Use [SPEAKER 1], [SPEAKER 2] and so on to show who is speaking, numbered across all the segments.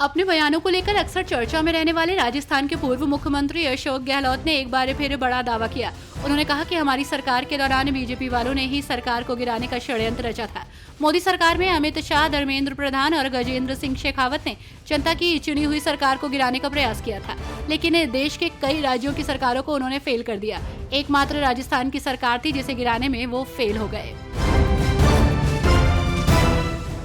[SPEAKER 1] अपने बयानों को लेकर अक्सर चर्चा में रहने वाले राजस्थान के पूर्व मुख्यमंत्री अशोक गहलोत ने एक बार फिर बड़ा दावा किया। उन्होंने कहा कि हमारी सरकार के दौरान बीजेपी वालों ने ही सरकार को गिराने का षड्यंत्र रचा था। मोदी सरकार में अमित शाह, धर्मेंद्र प्रधान और गजेंद्र सिंह शेखावत ने जनता की चुनी हुई सरकार को गिराने का प्रयास किया था, लेकिन देश के कई राज्यों की सरकारों को उन्होंने फेल कर दिया। एकमात्र राजस्थान की सरकार थी जिसे गिराने में वो फेल हो गए।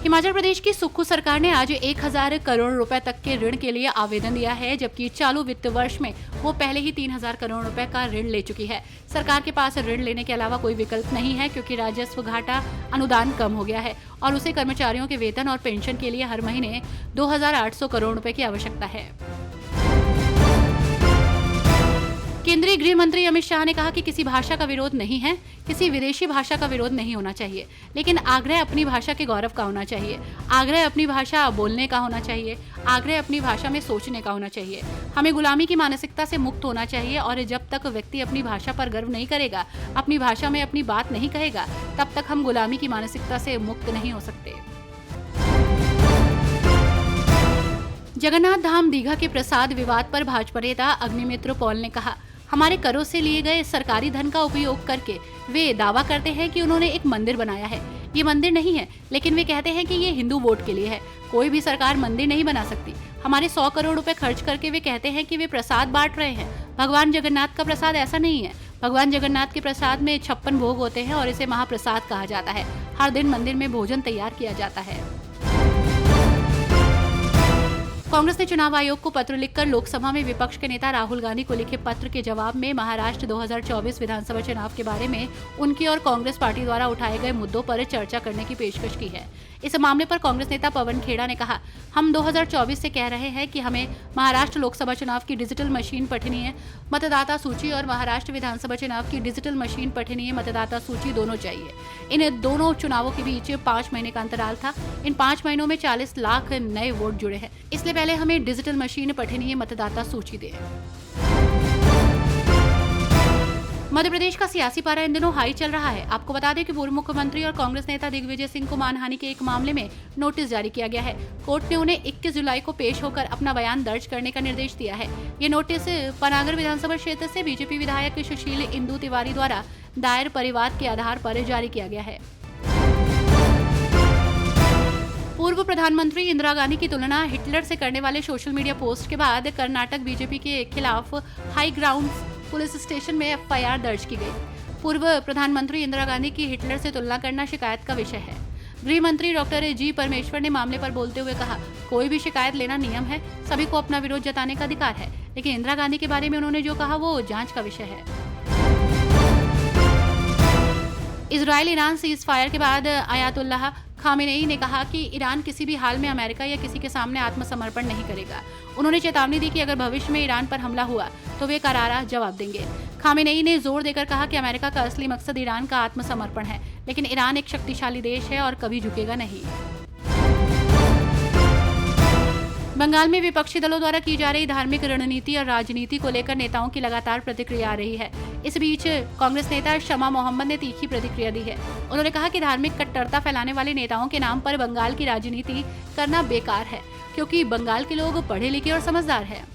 [SPEAKER 1] हिमाचल प्रदेश की सुक्खू सरकार ने आज 1000 करोड़ रुपए तक के ऋण के लिए आवेदन दिया है, जबकि चालू वित्त वर्ष में वो पहले ही 3000 करोड़ रुपए का ऋण ले चुकी है। सरकार के पास ऋण लेने के अलावा कोई विकल्प नहीं है, क्योंकि राजस्व घाटा, अनुदान कम हो गया है और उसे कर्मचारियों के वेतन और पेंशन के लिए हर महीने 2800 करोड़ रुपए की आवश्यकता है। केंद्रीय गृह मंत्री अमित शाह ने कहा कि किसी भाषा का विरोध नहीं है, किसी विदेशी भाषा का विरोध नहीं होना चाहिए, लेकिन आग्रह अपनी भाषा के गौरव का होना चाहिए। आग्रह अपनी भाषा बोलने का होना चाहिए। आग्रह अपनी भाषा में सोचने का होना चाहिए। हमें गुलामी की मानसिकता से मुक्त होना चाहिए और जब तक व्यक्ति अपनी भाषा पर गर्व नहीं करेगा, अपनी भाषा में अपनी बात नहीं कहेगा, तब तक हम गुलामी की मानसिकता से मुक्त नहीं हो सकते। जगन्नाथ धाम दीघा के प्रसाद विवाद पर भाजपा नेता अग्निमित्र पॉल ने कहा, हमारे करों से लिए गए सरकारी धन का उपयोग करके वे दावा करते हैं कि उन्होंने एक मंदिर बनाया है। ये मंदिर नहीं है, लेकिन वे कहते हैं कि ये हिंदू वोट के लिए है। कोई भी सरकार मंदिर नहीं बना सकती। हमारे 100 करोड़ रुपए खर्च करके वे कहते हैं कि वे प्रसाद बांट रहे हैं। भगवान जगन्नाथ का प्रसाद ऐसा नहीं है। भगवान जगन्नाथ के प्रसाद में 56 भोग होते हैं और इसे महाप्रसाद कहा जाता है। हर दिन मंदिर में भोजन तैयार किया जाता है। कांग्रेस ने चुनाव आयोग को पत्र लिखकर लोकसभा में विपक्ष के नेता राहुल गांधी को लिखे पत्र के जवाब में महाराष्ट्र 2024 विधानसभा चुनाव के बारे में उनकी और कांग्रेस पार्टी द्वारा उठाए गए मुद्दों पर चर्चा करने की पेशकश की है। इस मामले पर कांग्रेस नेता पवन खेड़ा ने कहा, हम 2024 से कह रहे हैं कि हमें महाराष्ट्र लोकसभा चुनाव की डिजिटल मशीन पठनीय मतदाता सूची और महाराष्ट्र विधानसभा चुनाव की डिजिटल मशीन पठनीय मतदाता सूची दोनों चाहिए। इन दोनों चुनावों के बीच 5 महीने का अंतराल था। इन 5 महीनों में 40 लाख नए वोट जुड़े हैं, इसलिए पहले हमें डिजिटल मशीन पठनीय मतदाता सूची दें। मध्य प्रदेश का सियासी पारा इन दिनों हाई चल रहा है। आपको बता दें कि पूर्व मुख्यमंत्री और कांग्रेस नेता दिग्विजय सिंह को मानहानि के एक मामले में नोटिस जारी किया गया है। कोर्ट ने उन्हें 21 जुलाई को पेश होकर अपना बयान दर्ज करने का निर्देश दिया है। ये नोटिस पनागर विधानसभा क्षेत्र से बीजेपी विधायक सुशील इंदु तिवारी द्वारा दायर परिवाद के आधार पर जारी किया गया है। पूर्व प्रधानमंत्री इंदिरा गांधी की तुलना हिटलर से करने वाले सोशल मीडिया पोस्ट के बाद कर्नाटक बीजेपी के खिलाफ हाई ग्राउंड पुलिस स्टेशन में एफआईआर दर्ज की गई। पूर्व प्रधानमंत्री इंदिरा गांधी की हिटलर से तुलना करना शिकायत का विषय है। गृह मंत्री डॉक्टर जी परमेश्वर ने मामले पर बोलते हुए कहा, कोई भी शिकायत लेना नियम है, सभी को अपना विरोध जताने का अधिकार है, लेकिन इंदिरा गांधी के बारे में उन्होंने जो कहा वो जांच का विषय है। इजराइल ईरान सीज फायर के बाद अयातुल्लाह खामेनेई ने कहा कि ईरान किसी भी हाल में अमेरिका या किसी के सामने आत्मसमर्पण नहीं करेगा। उन्होंने चेतावनी दी कि अगर भविष्य में ईरान पर हमला हुआ तो वे करारा जवाब देंगे। खामेनेई ने जोर देकर कहा कि अमेरिका का असली मकसद ईरान का आत्मसमर्पण है, लेकिन ईरान एक शक्तिशाली देश है और कभी झुकेगा नहीं। बंगाल में विपक्षी दलों द्वारा की जा रही धार्मिक रणनीति और राजनीति को लेकर नेताओं की लगातार प्रतिक्रिया आ रही है। इस बीच कांग्रेस नेता शमा मोहम्मद ने तीखी प्रतिक्रिया दी है। उन्होंने कहा कि धार्मिक कट्टरता फैलाने वाले नेताओं के नाम पर बंगाल की राजनीति करना बेकार है, क्योंकि बंगाल के लोग पढ़े लिखे और समझदार हैं।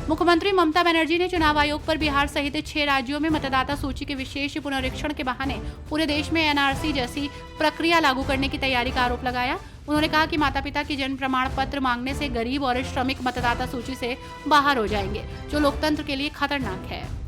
[SPEAKER 1] मुख्यमंत्री ममता बनर्जी ने चुनाव आयोग पर बिहार सहित 6 राज्यों में मतदाता सूची के विशेष पुनरीक्षण के बहाने पूरे देश में एनआरसी जैसी प्रक्रिया लागू करने की तैयारी का आरोप लगाया। उन्होंने कहा कि माता पिता की जन्म प्रमाण पत्र मांगने से गरीब और श्रमिक मतदाता सूची से बाहर हो जाएंगे, जो लोकतंत्र के लिए खतरनाक है।